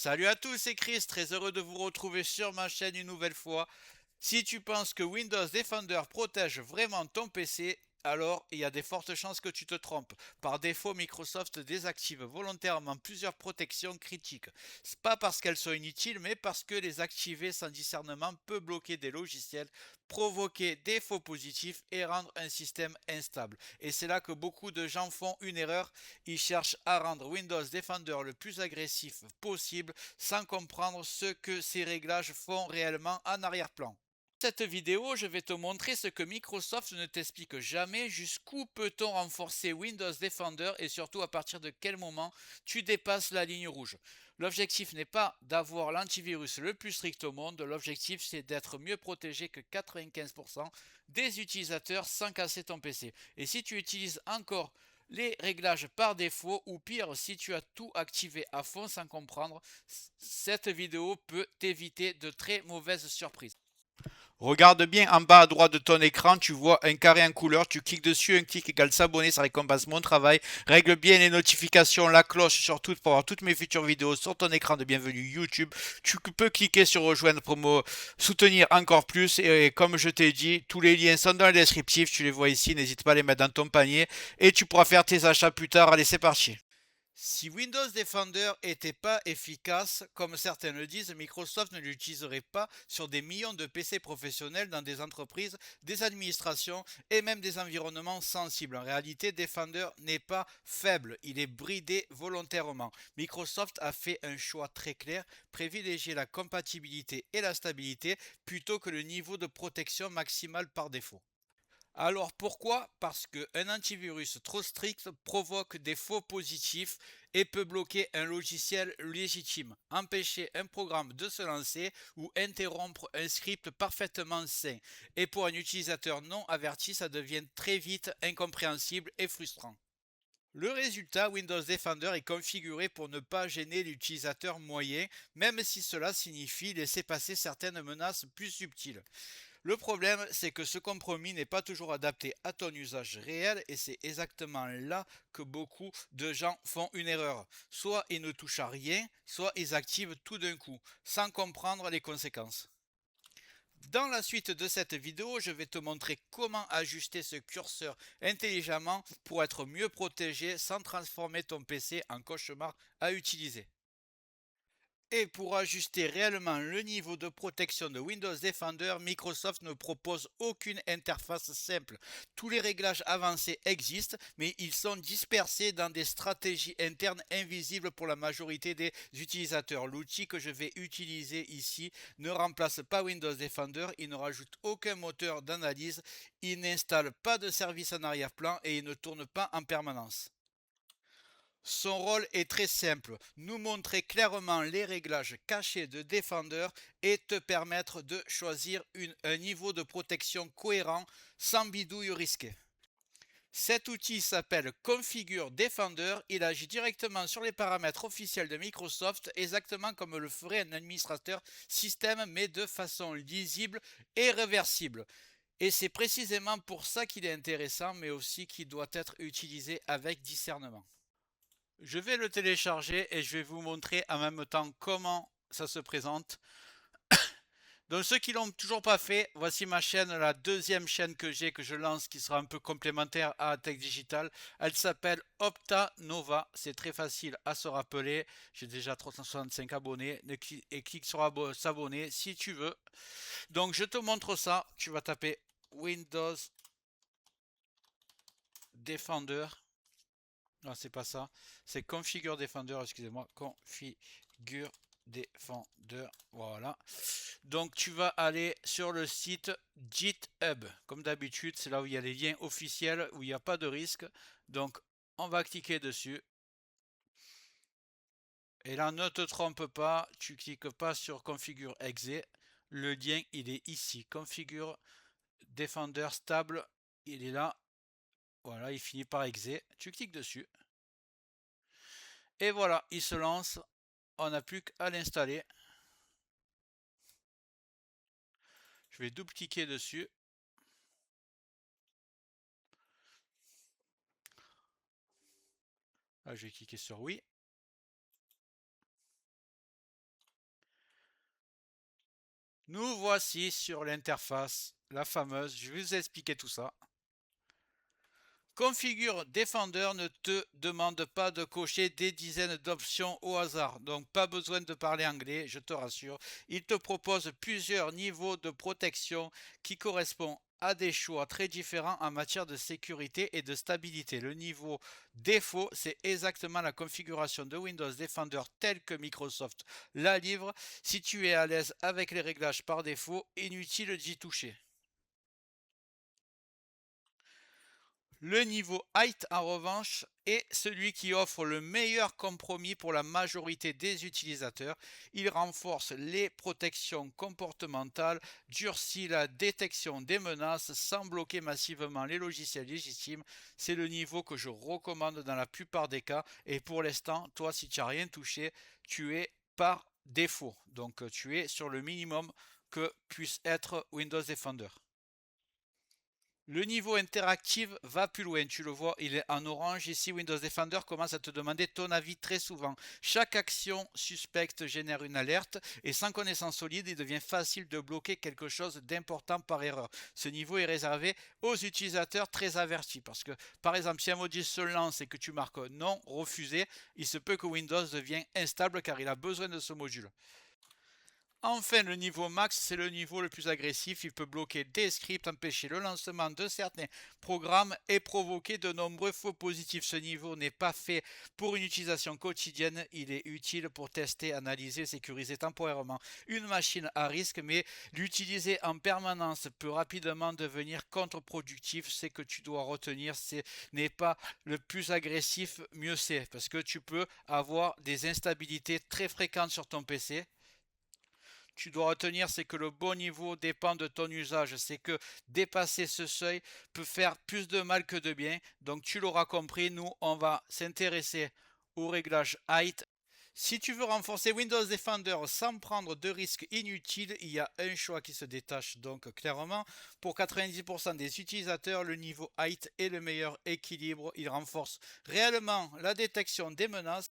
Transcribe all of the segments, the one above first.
Salut à tous, c'est Chris, très heureux de vous retrouver sur ma chaîne une nouvelle fois. Si tu penses que Windows Defender protège vraiment ton PC, alors il y a des fortes chances que tu te trompes. Par défaut, Microsoft désactive volontairement plusieurs protections critiques. C'est pas parce qu'elles sont inutiles, mais parce que les activer sans discernement peut bloquer des logiciels, provoquer des faux positifs et rendre un système instable. Et c'est là que beaucoup de gens font une erreur. Ils cherchent à rendre Windows Defender le plus agressif possible sans comprendre ce que ces réglages font réellement en arrière-plan. Dans cette vidéo, je vais te montrer ce que Microsoft ne t'explique jamais, jusqu'où peut-on renforcer Windows Defender et surtout à partir de quel moment tu dépasses la ligne rouge. L'objectif n'est pas d'avoir l'antivirus le plus strict au monde, l'objectif c'est d'être mieux protégé que 95% des utilisateurs sans casser ton PC. Et si tu utilises encore les réglages par défaut ou pire si tu as tout activé à fond sans comprendre, cette vidéo peut t'éviter de très mauvaises surprises. Regarde bien en bas à droite de ton écran, tu vois un carré en couleur, tu cliques dessus, un clic égale s'abonner, ça récompense mon travail. Règle bien les notifications, la cloche surtout pour avoir toutes mes futures vidéos sur ton écran de bienvenue YouTube. Tu peux cliquer sur rejoindre pour me soutenir encore plus et comme je t'ai dit, tous les liens sont dans le descriptif, tu les vois ici, n'hésite pas à les mettre dans ton panier et tu pourras faire tes achats plus tard. Allez, c'est parti. Si Windows Defender n'était pas efficace, comme certains le disent, Microsoft ne l'utiliserait pas sur des millions de PC professionnels dans des entreprises, des administrations et même des environnements sensibles. En réalité, Defender n'est pas faible, il est bridé volontairement. Microsoft a fait un choix très clair, privilégier la compatibilité et la stabilité plutôt que le niveau de protection maximale par défaut. Alors pourquoi? Parce qu'un antivirus trop strict provoque des faux positifs et peut bloquer un logiciel légitime, empêcher un programme de se lancer ou interrompre un script parfaitement sain. Et pour un utilisateur non averti, ça devient très vite incompréhensible et frustrant. Le résultat, Windows Defender est configuré pour ne pas gêner l'utilisateur moyen, même si cela signifie laisser passer certaines menaces plus subtiles. Le problème, c'est que ce compromis n'est pas toujours adapté à ton usage réel et c'est exactement là que beaucoup de gens font une erreur. Soit ils ne touchent à rien, soit ils activent tout d'un coup, sans comprendre les conséquences. Dans la suite de cette vidéo, je vais te montrer comment ajuster ce curseur intelligemment pour être mieux protégé sans transformer ton PC en cauchemar à utiliser. Et pour ajuster réellement le niveau de protection de Windows Defender, Microsoft ne propose aucune interface simple. Tous les réglages avancés existent, mais ils sont dispersés dans des stratégies internes invisibles pour la majorité des utilisateurs. L'outil que je vais utiliser ici ne remplace pas Windows Defender, il ne rajoute aucun moteur d'analyse, il n'installe pas de service en arrière-plan et il ne tourne pas en permanence. Son rôle est très simple, nous montrer clairement les réglages cachés de Defender et te permettre de choisir un niveau de protection cohérent sans bidouille risquée. Cet outil s'appelle Configure Defender, il agit directement sur les paramètres officiels de Microsoft, exactement comme le ferait un administrateur système, mais de façon lisible et réversible. Et c'est précisément pour ça qu'il est intéressant, mais aussi qu'il doit être utilisé avec discernement. Je vais le télécharger et je vais vous montrer en même temps comment ça se présente. Donc ceux qui l'ont toujours pas fait, voici ma chaîne, la deuxième chaîne que j'ai, que je lance, qui sera un peu complémentaire à Tech Digital. Elle s'appelle Opta Nova. C'est très facile à se rappeler. J'ai déjà 365 abonnés. Et clique sur s'abonner si tu veux. Donc je te montre ça. Tu vas taper Windows Defender. Non, c'est pas ça. C'est Configure Defender, excusez-moi. Configure Defender. Voilà. Donc, tu vas aller sur le site GitHub. Comme d'habitude, c'est là où il y a les liens officiels, où il n'y a pas de risque. Donc, on va cliquer dessus. Et là, ne te trompe pas, tu cliques pas sur Configure Exe. Le lien, il est ici. Configure Defender stable. Il est là. Voilà, il finit par Exe. Tu cliques dessus. Et voilà, il se lance. On n'a plus qu'à l'installer. Je vais double-cliquer dessus. Là, je vais cliquer sur oui. Nous voici sur l'interface, la fameuse, je vais vous expliquer tout ça. Configure Defender ne te demande pas de cocher des dizaines d'options au hasard, donc pas besoin de parler anglais, je te rassure. Il te propose plusieurs niveaux de protection qui correspondent à des choix très différents en matière de sécurité et de stabilité. Le niveau défaut, c'est exactement la configuration de Windows Defender telle que Microsoft la livre. Si tu es à l'aise avec les réglages par défaut, inutile d'y toucher. Le niveau height, en revanche, est celui qui offre le meilleur compromis pour la majorité des utilisateurs. Il renforce les protections comportementales, durcit la détection des menaces sans bloquer massivement les logiciels légitimes. C'est le niveau que je recommande dans la plupart des cas. Et pour l'instant, toi, si tu n'as rien touché, tu es par défaut. Donc, tu es sur le minimum que puisse être Windows Defender. Le niveau interactif va plus loin, tu le vois, il est en orange. Ici, Windows Defender commence à te demander ton avis très souvent. Chaque action suspecte génère une alerte et sans connaissance solide, il devient facile de bloquer quelque chose d'important par erreur. Ce niveau est réservé aux utilisateurs très avertis parce que, par exemple, si un module se lance et que tu marques non, refusé, il se peut que Windows devienne instable car il a besoin de ce module. Enfin, le niveau max, c'est le niveau le plus agressif. Il peut bloquer des scripts, empêcher le lancement de certains programmes et provoquer de nombreux faux positifs. Ce niveau n'est pas fait pour une utilisation quotidienne. Il est utile pour tester, analyser, sécuriser temporairement une machine à risque, mais l'utiliser en permanence peut rapidement devenir contre-productif. C'est que tu dois retenir, ce n'est pas le plus agressif, mieux c'est, parce que tu peux avoir des instabilités très fréquentes sur ton PC. Tu dois retenir, c'est que le bon niveau dépend de ton usage. C'est que dépasser ce seuil peut faire plus de mal que de bien. Donc tu l'auras compris, nous, on va s'intéresser au réglage height. Si tu veux renforcer Windows Defender sans prendre de risques inutiles, il y a un choix qui se détache donc clairement. Pour 90% des utilisateurs, le niveau height est le meilleur équilibre. Il renforce réellement la détection des menaces,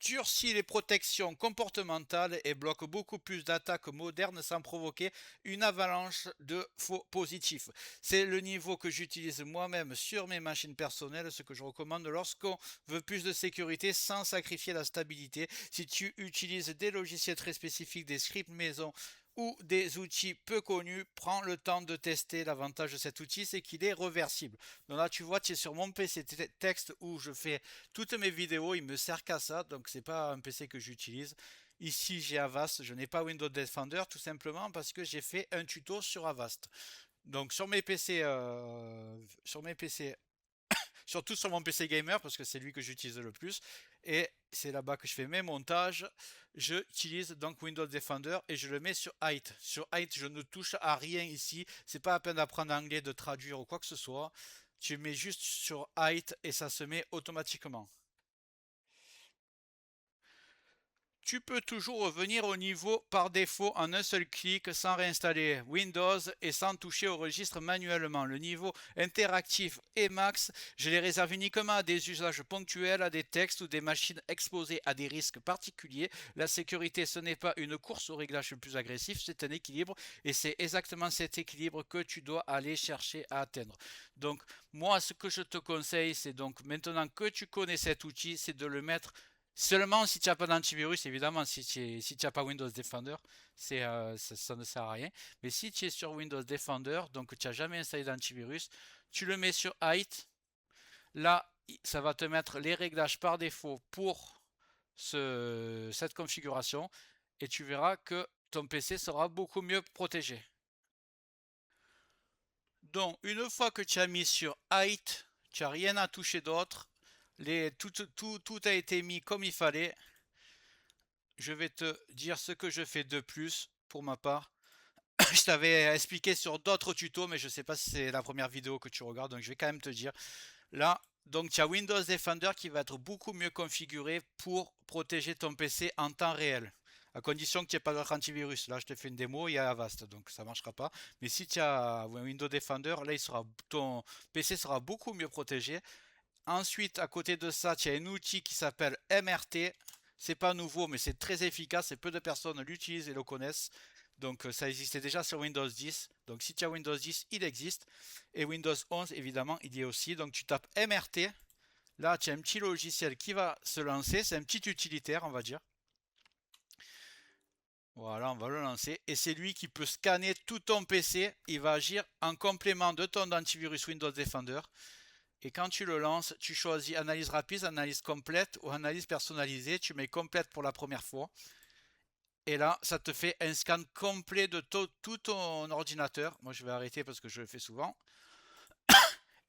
durcit les protections comportementales et bloque beaucoup plus d'attaques modernes sans provoquer une avalanche de faux positifs. C'est le niveau que j'utilise moi-même sur mes machines personnelles, ce que je recommande lorsqu'on veut plus de sécurité sans sacrifier la stabilité. Si tu utilises des logiciels très spécifiques, des scripts maison ou des outils peu connus, prends le temps de tester. L'avantage de cet outil, c'est qu'il est réversible. Donc là, tu vois, tu es sur mon PC texte où je fais toutes mes vidéos, il me sert qu'à ça, donc c'est pas un PC que j'utilise. Ici, j'ai Avast, je n'ai pas Windows Defender tout simplement parce que j'ai fait un tuto sur Avast. Donc sur mes PC surtout sur mon PC gamer parce que c'est lui que j'utilise le plus et c'est là-bas que je fais mes montages. J'utilise donc Windows Defender et je le mets sur height. Sur height, je ne touche à rien ici. C'est pas la peine d'apprendre anglais, de traduire ou quoi que ce soit. Tu mets juste sur height et ça se met automatiquement. Tu peux toujours revenir au niveau par défaut en un seul clic sans réinstaller Windows et sans toucher au registre manuellement. Le niveau interactif et max, je les réserve uniquement à des usages ponctuels, à des textes ou des machines exposées à des risques particuliers. La sécurité, ce n'est pas une course au réglage le plus agressif, c'est un équilibre et c'est exactement cet équilibre que tu dois aller chercher à atteindre. Donc moi, ce que je te conseille, c'est donc maintenant que tu connais cet outil, c'est de le mettre seulement si tu n'as pas d'antivirus, évidemment, si tu n'as pas Windows Defender, ça ne sert à rien. Mais si tu es sur Windows Defender, donc tu n'as jamais installé d'antivirus, tu le mets sur height. Là, ça va te mettre les réglages par défaut pour cette configuration. Et tu verras que ton PC sera beaucoup mieux protégé. Donc, une fois que tu as mis sur height, tu n'as rien à toucher d'autre. Tout a été mis comme il fallait. Je vais te dire ce que je fais de plus pour ma part. Je t'avais expliqué sur d'autres tutos, mais je ne sais pas si c'est la première vidéo que tu regardes, donc je vais quand même te dire. Là, donc tu as Windows Defender qui va être beaucoup mieux configuré pour protéger ton PC en temps réel. À condition que tu n'aies pas d'autre antivirus. Là, je te fais une démo, il y a Avast, donc ça ne marchera pas. Mais si tu as Windows Defender, là, ton PC sera beaucoup mieux protégé. Ensuite, à côté de ça, tu as un outil qui s'appelle MRT. C'est pas nouveau, mais c'est très efficace et peu de personnes l'utilisent et le connaissent. Donc ça existait déjà sur Windows 10. Donc si tu as Windows 10, il existe. Et Windows 11, évidemment, il y est aussi. Donc tu tapes MRT. Là, tu as un petit logiciel qui va se lancer. C'est un petit utilitaire, on va dire. Voilà, on va le lancer. Et c'est lui qui peut scanner tout ton PC. Il va agir en complément de ton antivirus Windows Defender. Et quand tu le lances, tu choisis analyse rapide, analyse complète ou analyse personnalisée. Tu mets complète pour la première fois. Et là, ça te fait un scan complet de tout ton ordinateur. Moi, je vais arrêter parce que je le fais souvent.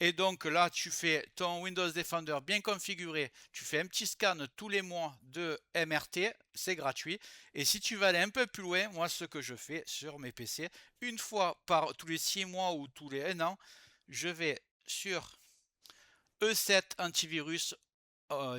Et donc là, tu fais ton Windows Defender bien configuré. Tu fais un petit scan tous les mois de MRT. C'est gratuit. Et si tu veux aller un peu plus loin, moi, ce que je fais sur mes PC, une fois par tous les 6 mois ou tous les 1 an, je vais sur E7 antivirus.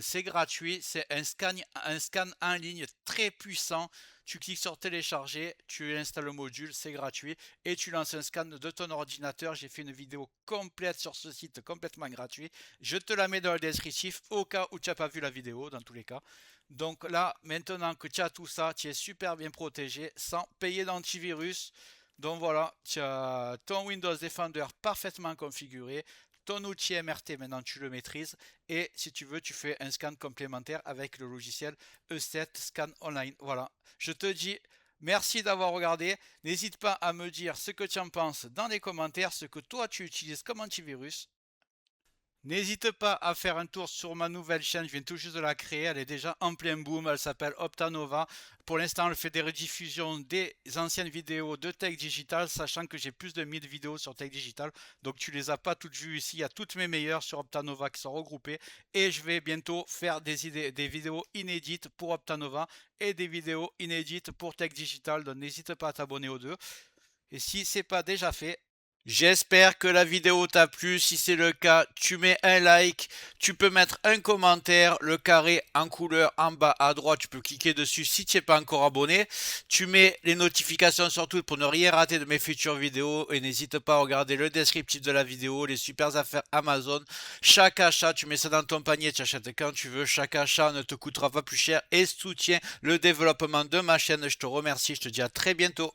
C'est gratuit, c'est un scan en ligne très puissant. Tu cliques sur télécharger, tu installes le module, c'est gratuit et tu lances un scan de ton ordinateur. J'ai fait une vidéo complète sur ce site, complètement gratuit. Je te la mets dans le descriptif au cas où tu n'as pas vu la vidéo, dans tous les cas. Donc là, maintenant que tu as tout ça, tu es super bien protégé sans payer d'antivirus. Donc voilà, tu as ton Windows Defender parfaitement configuré. Ton outil MRT, maintenant tu le maîtrises. Et si tu veux, tu fais un scan complémentaire avec le logiciel E7 Scan Online. Voilà. Je te dis merci d'avoir regardé. N'hésite pas à me dire ce que tu en penses dans les commentaires, ce que toi tu utilises comme antivirus. N'hésite pas à faire un tour sur ma nouvelle chaîne, je viens tout juste de la créer, elle est déjà en plein boom, elle s'appelle Optanova. Pour l'instant, elle fait des rediffusions des anciennes vidéos de Tech Digital, sachant que j'ai plus de 1000 vidéos sur Tech Digital. Donc tu les as pas toutes vues ici, il y a toutes mes meilleures sur Optanova qui sont regroupées. Et je vais bientôt faire des vidéos inédites pour Optanova et des vidéos inédites pour Tech Digital. Donc n'hésite pas à t'abonner aux deux. Et si ce n'est pas déjà fait, j'espère que la vidéo t'a plu. Si c'est le cas, tu mets un like, tu peux mettre un commentaire, le carré en couleur en bas à droite, tu peux cliquer dessus si tu n'es pas encore abonné. Tu mets les notifications sur tout pour ne rien rater de mes futures vidéos et n'hésite pas à regarder le descriptif de la vidéo, les super affaires Amazon. Chaque achat, tu mets ça dans ton panier, tu achètes quand tu veux. Chaque achat ne te coûtera pas plus cher et soutient le développement de ma chaîne. Je te remercie, je te dis à très bientôt.